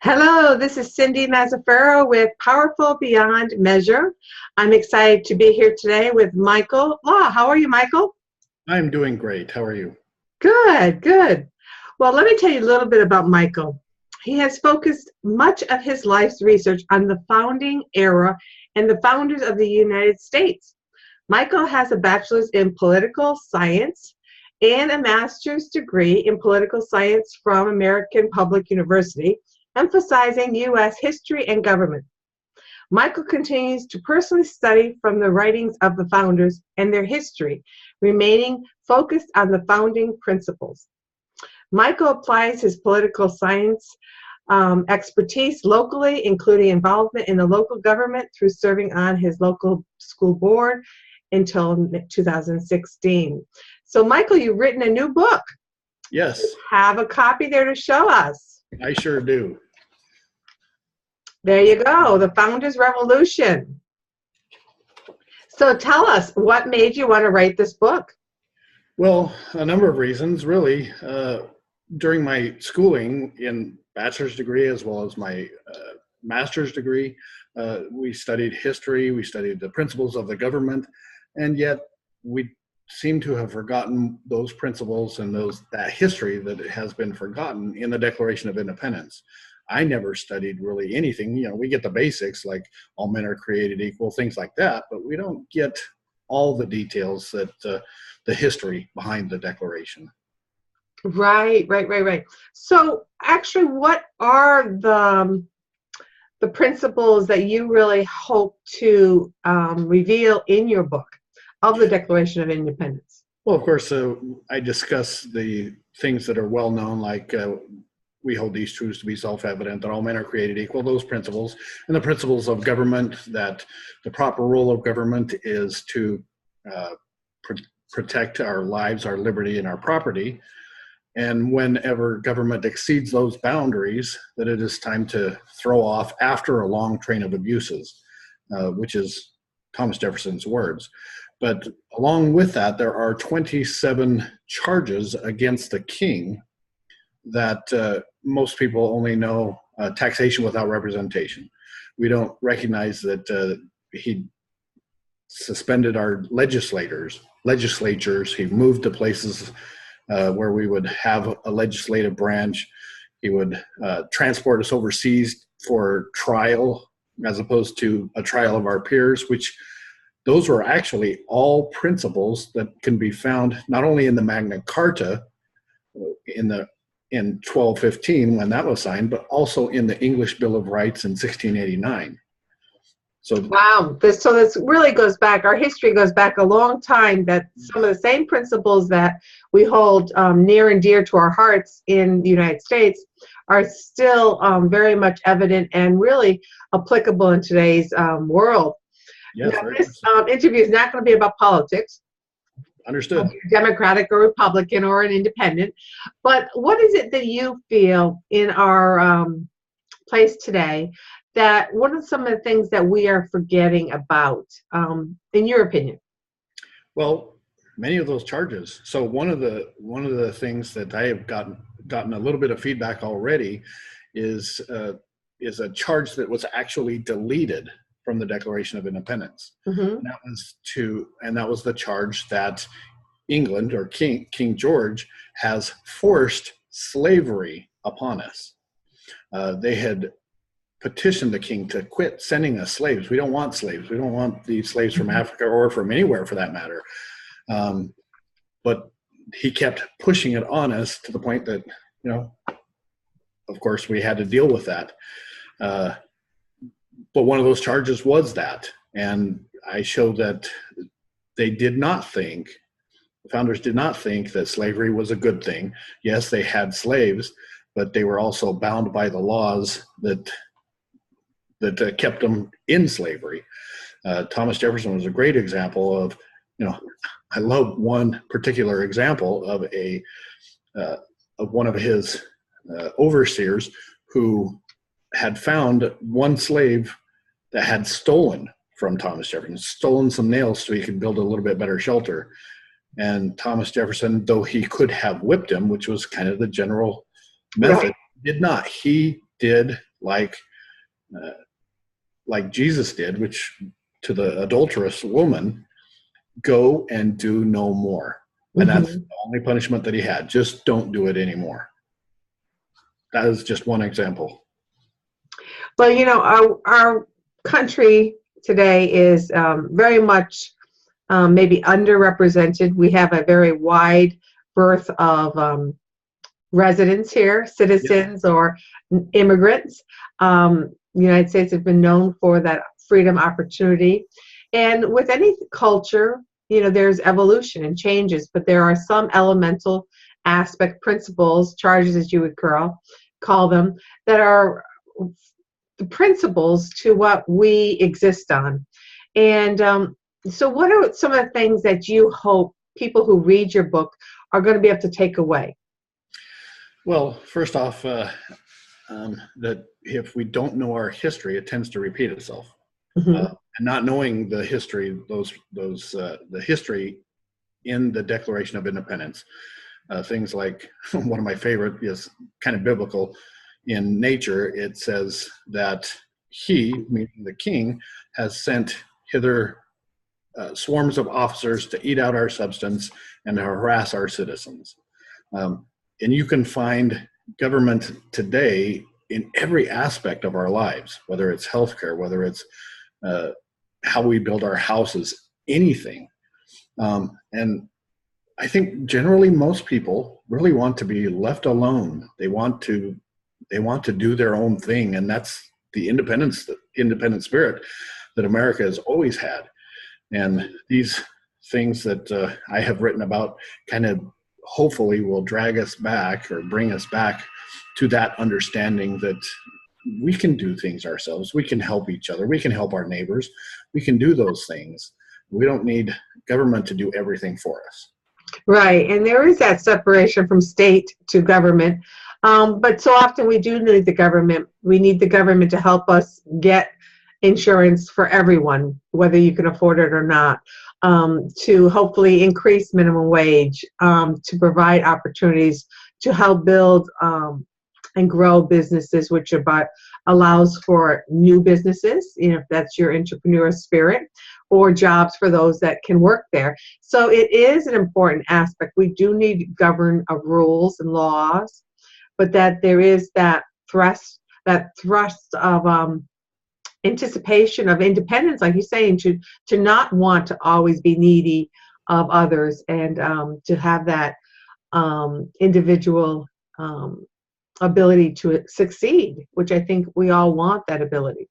Hello, this is Cynthia Mazzaferro with Powerful Beyond Measure. I'm excited to be here today with Michael Law. How are you, Michael? I'm doing great. How are you? Good, good. Well, let me tell you a little bit about Michael. He has focused much of his life's research on the founding era and the founders of the United States. Michael has a bachelor's in political science and a master's degree in political science from American Public University, emphasizing U.S. history and government. Michael continues to personally study from the writings of the founders and their history, remaining focused on the founding principles. Michael applies his political science expertise locally, including involvement in the local government through serving on his local school board until 2016. So, Michael, you've written a new book. Yes, Have a copy there to show us. I sure do. There you go, The Founders Revolution. So tell us, what made you want to write this book? Well, a number of reasons, really. During my schooling in bachelor's degree as well as my master's degree, we studied history, we studied the principles of the government, and yet we seem to have forgotten those principles and that history that has been forgotten in the Declaration of Independence. I never studied really anything. You know, we get the basics like all men are created equal, things like that, but we don't get all the details that the history behind the Declaration. Right. So actually, what are the principles that you really hope to reveal in your book of the Declaration of Independence? Well, of course, I discuss the things that are well known, like we hold these truths to be self-evident, that all men are created equal, those principles, and the principles of government, that the proper role of government is to protect our lives, our liberty, and our property. And whenever government exceeds those boundaries, that it is time to throw off after a long train of abuses, which is Thomas Jefferson's words. But along with that, there are 27 charges against the king that most people only know taxation without representation. We don't recognize that he suspended our legislatures. He moved to places where we would have a legislative branch. He would transport us overseas for trial as opposed to a trial of our peers, which those were actually all principles that can be found not only in the Magna Carta in 1215 when that was signed, but also in the English Bill of Rights in 1689. So wow, this really goes back, our history goes back a long time, that some of the same principles that we hold near and dear to our hearts in the United States are still very much evident and really applicable in today's world. yes, Now, this interview is not going to be about politics. Understood. Democratic or Republican or an independent. But what is it that you feel in our place today, that what are some of the things that we are forgetting about, in your opinion? Well, many of those charges. So one of the things that I have gotten a little bit of feedback already is a charge that was actually deleted from the Declaration of Independence. Mm-hmm. And that was the charge that England, or King George, has forced slavery upon us. They had petitioned the king to quit sending us slaves. We don't want slaves. We don't want these slaves from Africa or from anywhere for that matter. But he kept pushing it on us to the point that, you know, of course we had to deal with that. But one of those charges was that, and I showed that the founders did not think that slavery was a good thing. Yes, they had slaves, but they were also bound by the laws that kept them in slavery. Thomas Jefferson was a great example of, you know, I love one particular example of of one of his overseers who had found one slave that had stolen from Thomas Jefferson, stolen some nails so he could build a little bit better shelter. And Thomas Jefferson, though he could have whipped him, which was kind of the general method, did not. He did like Jesus did, which to the adulterous woman, go and do no more. And that's the only punishment that he had. Just don't do it anymore. That is just one example. Well, our country today is very much maybe underrepresented. We have a very wide berth of residents here, citizens or immigrants. The United States has been known for that freedom, opportunity. And with any culture, there's evolution and changes, but there are some elemental aspect principles, charges as you would call them, that are the principles to what we exist on. And so what are some of the things that you hope people who read your book are going to be able to take away? Well, first off, that if we don't know our history, it tends to repeat itself. And not knowing the history, the history in the Declaration of Independence, things like one of my favorite is kind of biblical. In nature, it says that he, meaning the king, has sent hither swarms of officers to eat out our substance and to harass our citizens. And you can find government today in every aspect of our lives, whether it's healthcare, whether it's how we build our houses, anything. And I think generally most people really want to be left alone. They want to do their own thing, and that's the independent spirit that America has always had. And these things that I have written about kind of hopefully will drag us back or bring us back to that understanding that we can do things ourselves. We can help each other. We can help our neighbors. We can do those things. We don't need government to do everything for us. Right. And there is that separation from state to government. But so often we do need the government. We need the government to help us get insurance for everyone, whether you can afford it or not, to hopefully increase minimum wage, to provide opportunities to help build and grow businesses, which allows for new businesses, if that's your entrepreneur spirit, or jobs for those that can work there. So it is an important aspect. We do need govern of rules and laws, but that there is that thrust of anticipation of independence, like you're saying, to not want to always be needy of others, and to have that individual ability to succeed, which I think we all want that ability.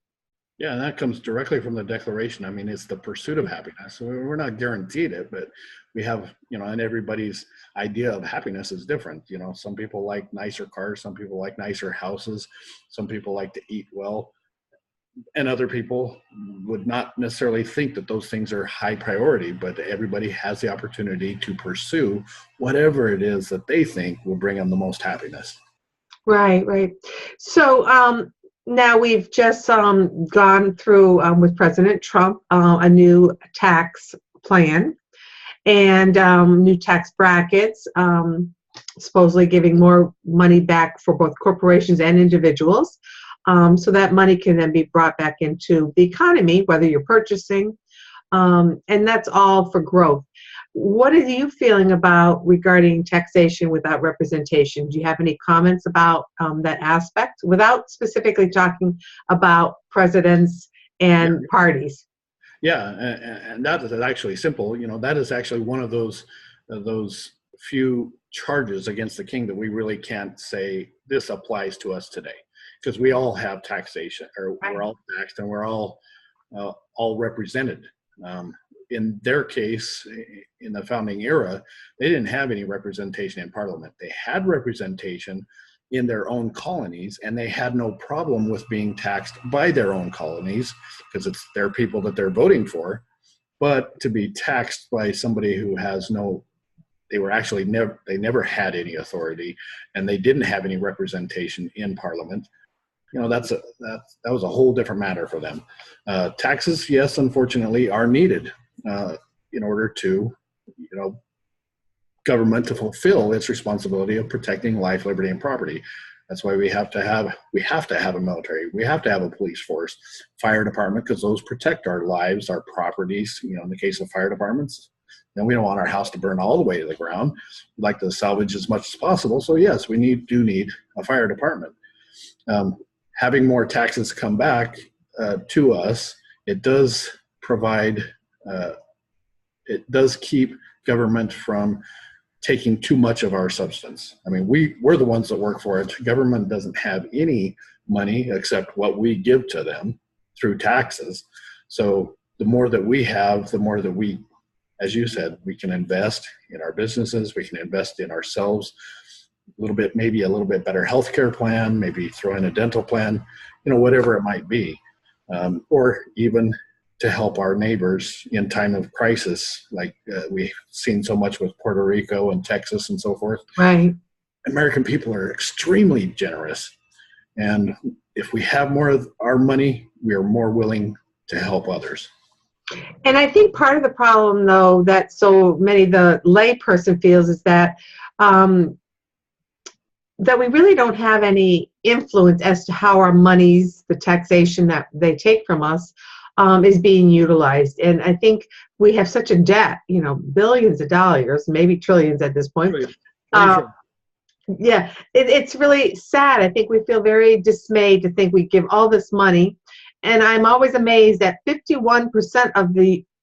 Yeah, and that comes directly from the Declaration. I mean, it's the pursuit of happiness. So we're not guaranteed it, but we have, and everybody's idea of happiness is different. Some people like nicer cars, some people like nicer houses, some people like to eat well, and other people would not necessarily think that those things are high priority, but everybody has the opportunity to pursue whatever it is that they think will bring them the most happiness. Right. So now we've just gone through with President Trump a new tax plan and new tax brackets, supposedly giving more money back for both corporations and individuals. So that money can then be brought back into the economy, whether you're purchasing, and that's all for growth. What are you feeling about regarding taxation without representation? Do you have any comments about that aspect without specifically talking about presidents and parties? Yeah, and that is actually simple. That is actually one of those few charges against the king that we really can't say this applies to us today, because we all have taxation, or we're all taxed, and we're all represented. In their case, in the founding era, they didn't have any representation in Parliament. They had representation in their own colonies, and they had no problem with being taxed by their own colonies because it's their people that they're voting for. But to be taxed by somebody who has they never had any authority, and they didn't have any representation in Parliament. That was a whole different matter for them. Taxes, yes, unfortunately, are needed in order to, government to fulfill its responsibility of protecting life, liberty, and property. That's why we have to have a military. We have to have a police force, fire department, because those protect our lives, our properties. In the case of fire departments, we don't want our house to burn all the way to the ground. We'd like to salvage as much as possible. So yes, we do need a fire department. Having more taxes come back to us, it does provide, it does keep government from taking too much of our substance. I mean, we're the ones that work for it. Government doesn't have any money except what we give to them through taxes. So the more that we have, the more that we, as you said, we can invest in our businesses, we can invest in ourselves, maybe a little bit better healthcare plan, maybe throw in a dental plan, whatever it might be, or even to help our neighbors in time of crisis, like we've seen so much with Puerto Rico and Texas and so forth. Right. American people are extremely generous. And if we have more of our money, we are more willing to help others. And I think part of the problem, though, that so many the layperson feels is that that we really don't have any influence as to how our monies, the taxation that they take from us, is being utilized. And I think we have such a debt, billions of dollars, maybe trillions at this point. Yeah, it's really sad. I think we feel very dismayed to think we give all this money. And I'm always amazed that 51% of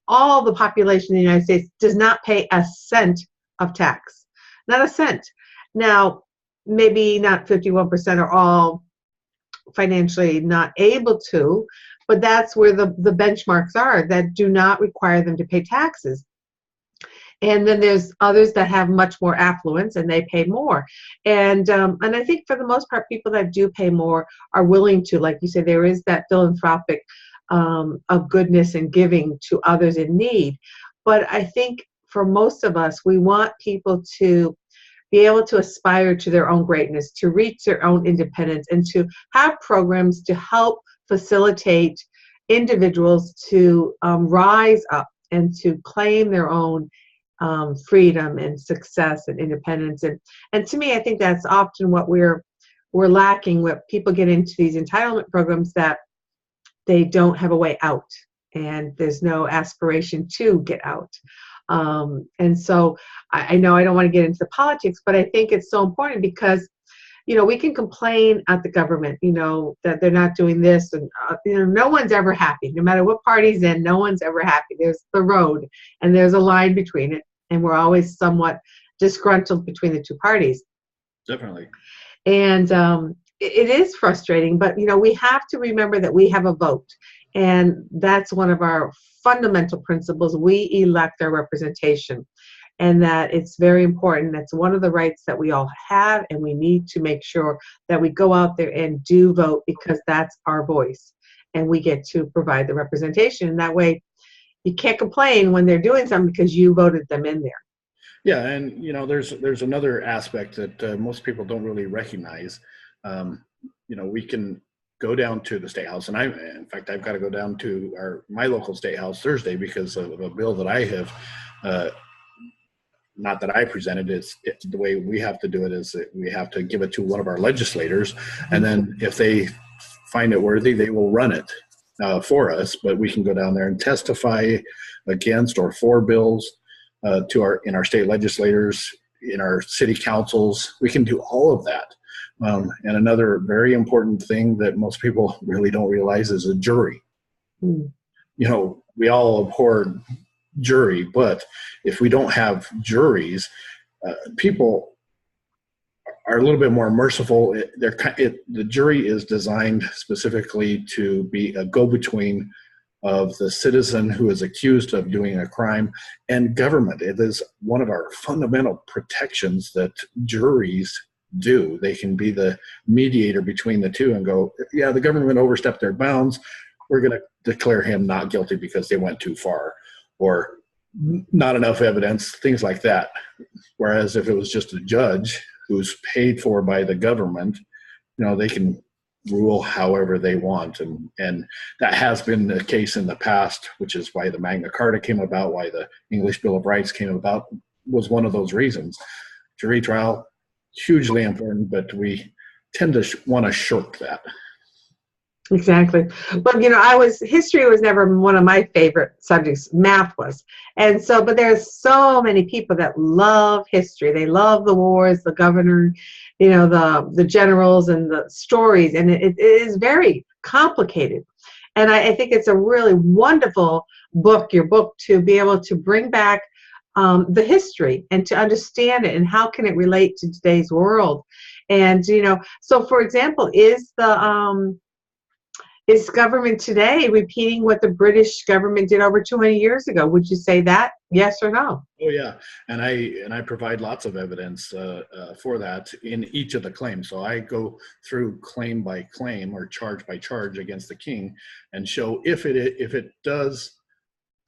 all the population in the United States does not pay a cent of tax. Not a cent. Now, maybe not 51% are all financially not able to, but that's where the benchmarks are that do not require them to pay taxes. And then there's others that have much more affluence and they pay more. And I think for the most part, people that do pay more are willing to, like you say, there is that philanthropic of goodness and giving to others in need. But I think for most of us, we want people to be able to aspire to their own greatness, to reach their own independence, and to have programs to help facilitate individuals to rise up and to claim their own freedom and success and independence. And to me, I think that's often what we're lacking, when people get into these entitlement programs that they don't have a way out and there's no aspiration to get out. And so I know I don't want to get into the politics, but I think it's so important because we can complain at the government, that they're not doing this, and no one's ever happy. No matter what party's in, no one's ever happy. There's the road, and there's a line between it, and we're always somewhat disgruntled between the two parties. Definitely. And it is frustrating, but we have to remember that we have a vote, and that's one of our fundamental principles. We elect our representation. And that it's very important. That's one of the rights that we all have, and we need to make sure that we go out there and do vote, because that's our voice, and we get to provide the representation. And that way, you can't complain when they're doing something because you voted them in there. Yeah, and there's another aspect that most people don't really recognize. We can go down to the State House, and in fact, I've got to go down to my local State House Thursday because of a bill that I have. Not that I presented, it's the way we have to do it is that we have to give it to one of our legislators, and then if they find it worthy, they will run it for us. But we can go down there and testify against or for bills in our state legislators, in our city councils. We can do all of that. And another very important thing that most people really don't realize is a jury. We all abhor jury, but if we don't have juries, people are a little bit more merciful. The jury is designed specifically to be a go-between of the citizen who is accused of doing a crime and government. It is one of our fundamental protections that juries do. They can be the mediator between the two and go, yeah, the government overstepped their bounds. We're going to declare him not guilty because they went too far, or not enough evidence, things like that. Whereas if it was just a judge who's paid for by the government, they can rule however they want. And that has been the case in the past, which is why the Magna Carta came about, why the English Bill of Rights came about, was one of those reasons. Jury trial, hugely important, but we tend to want to shirk that. Exactly. Well, history was never one of my favorite subjects. Math was. And so, but there's so many people that love history. They love the wars, the governor, the generals and the stories. And it is very complicated. And I think it's a really wonderful book, your book, to be able to bring back the history and to understand it and how can it relate to today's world. And, so for example, is government today repeating what the British government did over 200 years ago? Would you say that? Yes or no? Oh yeah, and I provide lots of evidence for that in each of the claims. So I go through claim by claim or charge by charge against the king, and show if it does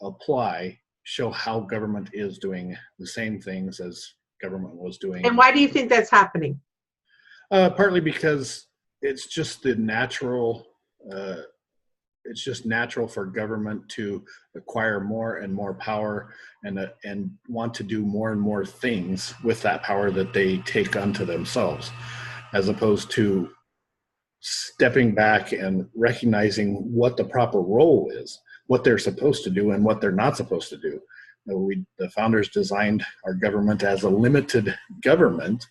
apply, show how government is doing the same things as government was doing. And why do you think that's happening? Partly because it's just the natural. It's just natural for government to acquire more and more power and want to do more and more things with that power that they take unto themselves, as opposed to stepping back and recognizing what the proper role is, what they're supposed to do and what they're not supposed to do. The founders designed our government as a limited government.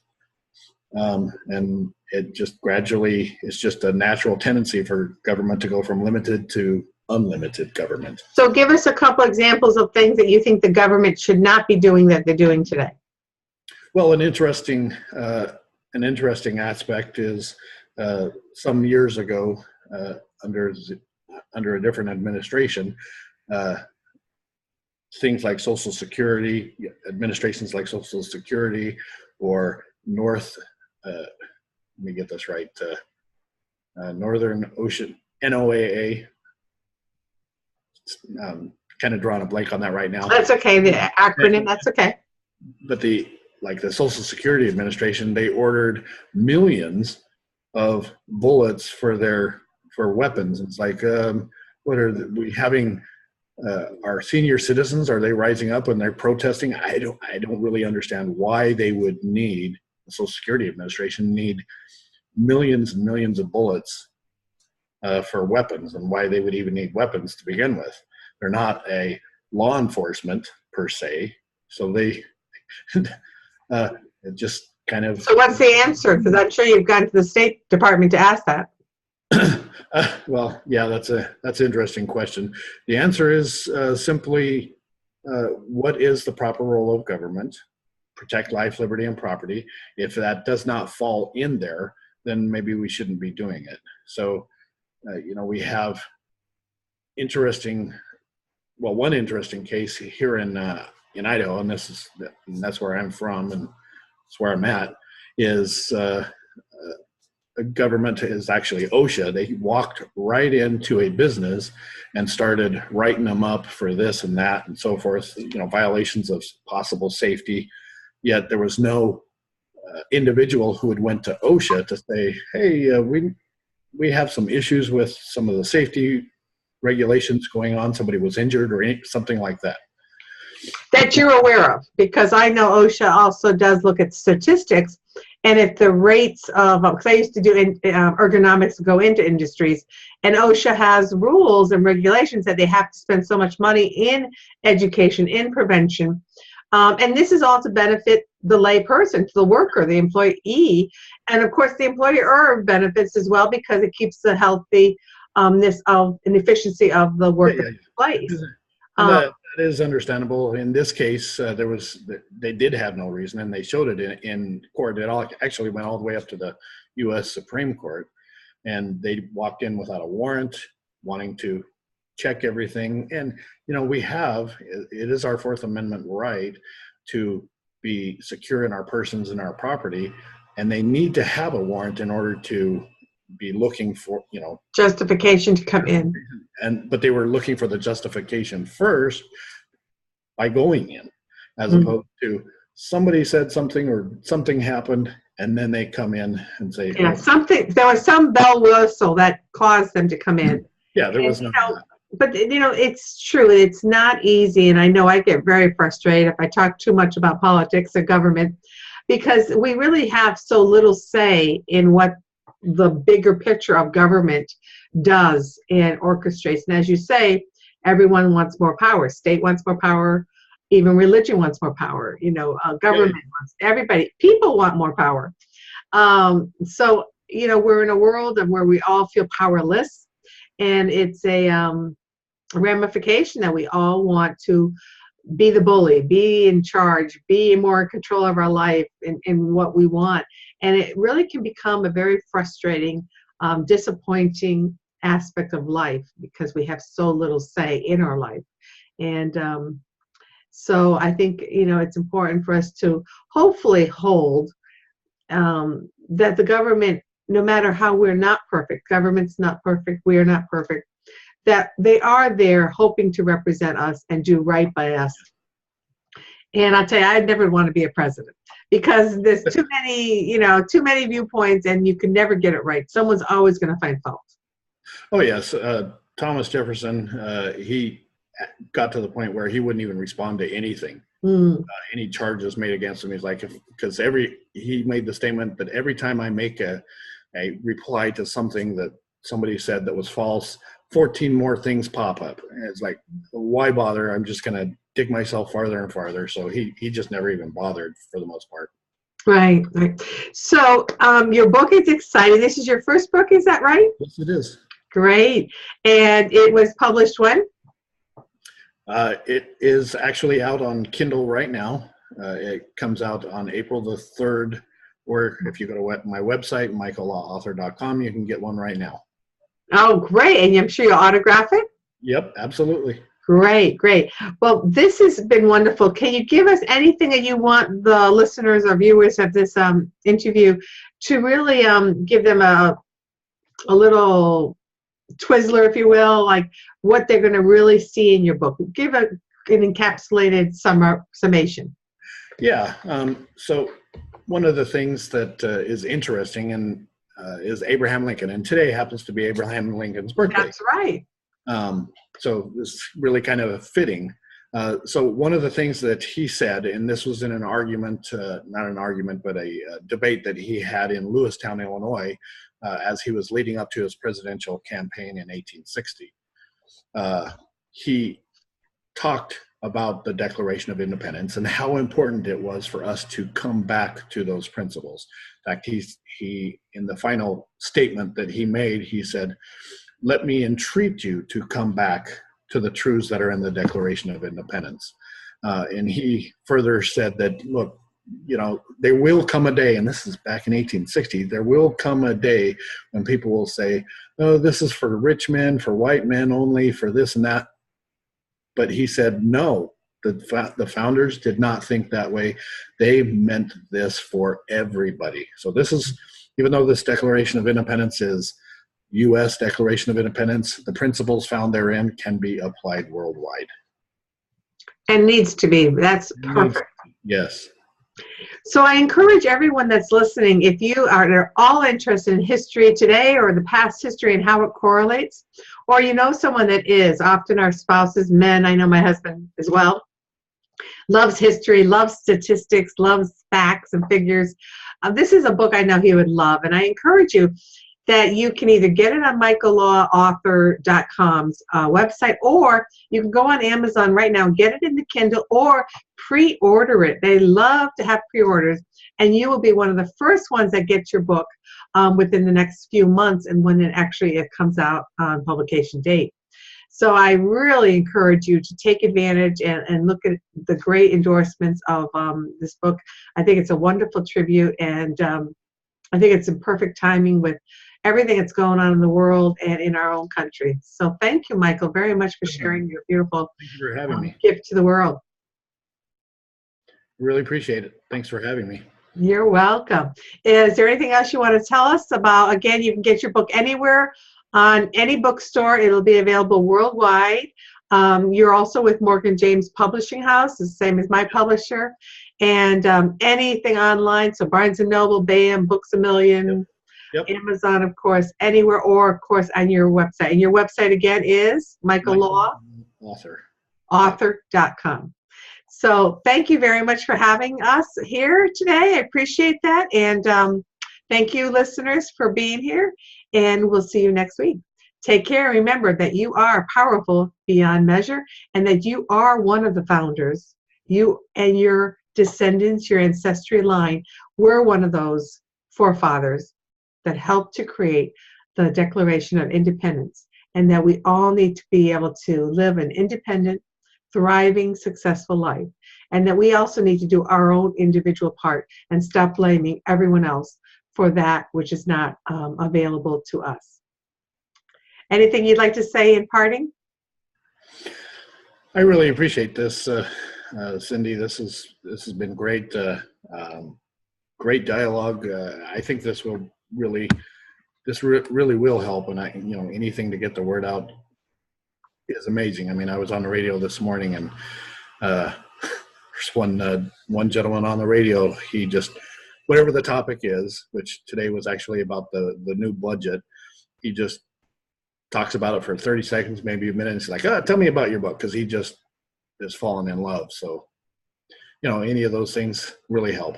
And it just gradually, it's just a natural tendency for government to go from limited to unlimited government. So give us a couple examples of things that you think the government should not be doing that they're doing today. Well, an interesting aspect is some years ago, under a different administration, things like Social Security, administrations like Social Security or let me get this right, Northern Ocean, NOAA, kind of drawing a blank on that right now. That's okay, the acronym, that's okay. But the Social Security Administration, they ordered millions of bullets for weapons. It's like, what are we having? Our senior citizens, are they rising up and they're protesting? I don't really understand why they would need, the Social Security Administration need millions and millions of bullets for weapons, and why they would even need weapons to begin with. They're not a law enforcement per se, so they it just kind of. So what's the answer? Because I'm sure you've gone to the State Department to ask that. Well, yeah, that's an interesting question. The answer is simply, what is the proper role of government? Protect life, liberty, and property. If that does not fall in there, then maybe we shouldn't be doing it. So, we have one interesting case here in Idaho, and that's where I'm from, and that's where I'm at, is a government is actually OSHA. They walked right into a business and started writing them up for this and that and so forth, violations of possible safety. Yet there was no individual who had went to OSHA to say, hey, we have some issues with some of the safety regulations going on. Somebody was injured or something like that. That you're aware of, because I know OSHA also does look at statistics, and if the rates of, because I used to do ergonomics, go into industries, and OSHA has rules and regulations that they have to spend so much money in education, in prevention, and this is all to benefit the lay person, the worker, the employee, and of course the employer benefits as well, because it keeps the healthiness of and efficiency of the worker in place. That is understandable. In this case, they did have no reason, and they showed it in court. It actually went all the way up to the U.S. Supreme Court, and they walked in without a warrant, wanting to check everything. And it is our Fourth Amendment right to be secure in our persons and our property, and they need to have a warrant in order to be looking for justification to come in. But they were looking for the justification first by going in, as opposed to somebody said something or something happened, and then they come in and say, there was some bell whistle that caused them to come in. Yeah, there was no. But it's true. It's not easy, and I know I get very frustrated if I talk too much about politics or government, because we really have so little say in what the bigger picture of government does and orchestrates. And as you say, everyone wants more power. State wants more power. Even religion wants more power. Government wants, everybody, people want more power. So, we're in a world of where we all feel powerless, and it's a ramification that we all want to be the bully, be in charge, be more in control of our life in what we want. And it really can become a very frustrating, disappointing aspect of life because we have so little say in our life. And so I think, it's important for us to hopefully hold that the government, no matter how we're not perfect, government's not perfect, we are not perfect, that they are there hoping to represent us and do right by us. And I'll tell you, I'd never want to be a president because there's too many viewpoints and you can never get it right. Someone's always going to find fault. Oh, yes. Thomas Jefferson, he got to the point where he wouldn't even respond to anything. Any charges made against him. He's like, because he made the statement that every time I make a reply to something that somebody said that was false, 14 more things pop up. And it's like, why bother? I'm just going to dig myself farther and farther. So he just never even bothered for the most part. Right. So your book is exciting. This is your first book, is that right? Yes, it is. Great. And it was published when? It is actually out on Kindle right now. It comes out on April the 3rd, or if you go to my website, michaellawauthor.com, you can get one right now. Oh, great. And I'm sure you'll autograph it? Yep, absolutely. Great. Well, this has been wonderful. Can you give us anything that you want the listeners or viewers of this interview to really give them a little Twizzler, if you will, like what they're going to really see in your book? Give an encapsulated summation. Yeah. So one of the things that is interesting is Abraham Lincoln, and today happens to be Abraham Lincoln's birthday. That's right. So it's really kind of fitting. So one of the things that he said, and this was in an argument, not an argument, but a debate that he had in Lewistown, Illinois, as he was leading up to his presidential campaign in 1860. He talked about the Declaration of Independence and how important it was for us to come back to those principles. In fact, he in the final statement that he made, he said, "Let me entreat you to come back to the truths that are in the Declaration of Independence." And he further said that, look, there will come a day, and this is back in 1860, there will come a day when people will say, oh, this is for rich men, for white men only, for this and that. But he said, no, the founders did not think that way. They meant this for everybody. So this is, even though this Declaration of Independence is U.S. Declaration of Independence, the principles found therein can be applied worldwide. And needs to be. That's perfect. Yes. So I encourage everyone that's listening, if you are at all interested in history today or the past history and how it correlates, or someone that is, often our spouses, men, I know my husband as well, loves history, loves statistics, loves facts and figures. This is a book I know he would love, and I encourage you that you can either get it on michaellawauthor.com's website, or you can go on Amazon right now and get it in the Kindle, or pre-order it. They love to have pre-orders, and you will be one of the first ones that gets your book within the next few months and when it comes out on publication date. So I really encourage you to take advantage and look at the great endorsements of this book. I think it's a wonderful tribute, and I think it's in perfect timing with everything that's going on in the world and in our own country. So thank you, Michael, very much for sharing your beautiful gift to the world. Really appreciate it. Thanks for having me. You're welcome. Is there anything else you want to tell us about? Again, you can get your book anywhere on any bookstore. It'll be available worldwide. You're also with Morgan James Publishing House, the same as my publisher. And anything online, so Barnes & Noble, BAM, Books A Million, Yep. Amazon, of course, anywhere, or of course on your website. And your website again is michaellawauthor.com. So thank you very much for having us here today. I appreciate that. And Thank you, listeners, for being here, and we'll see you next week. Take care. Remember that you are powerful beyond measure and that you are one of the founders. You and your descendants, your ancestry line, were one of those forefathers that helped to create the Declaration of Independence, and that we all need to be able to live an independent, thriving, successful life, and that we also need to do our own individual part and stop blaming everyone else for that which is not available to us. Anything you'd like to say in parting? I really appreciate this, Cindy. This has been great, great dialogue. I think this will really will help, and anything to get the word out is amazing. I mean, I was on the radio this morning, and there's one gentleman on the radio. He just, whatever the topic is, which today was actually about the new budget, he just talks about it for 30 seconds, maybe a minute. And he's like, tell me about your book, because he just is falling in love. So, any of those things really help.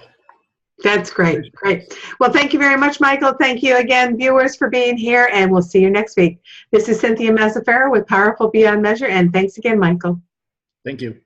That's great. Great. Well, thank you very much, Michael. Thank you again, viewers, for being here, and we'll see you next week. This is Cynthia Mazzaferro with Powerful Beyond Measure, and thanks again, Michael. Thank you.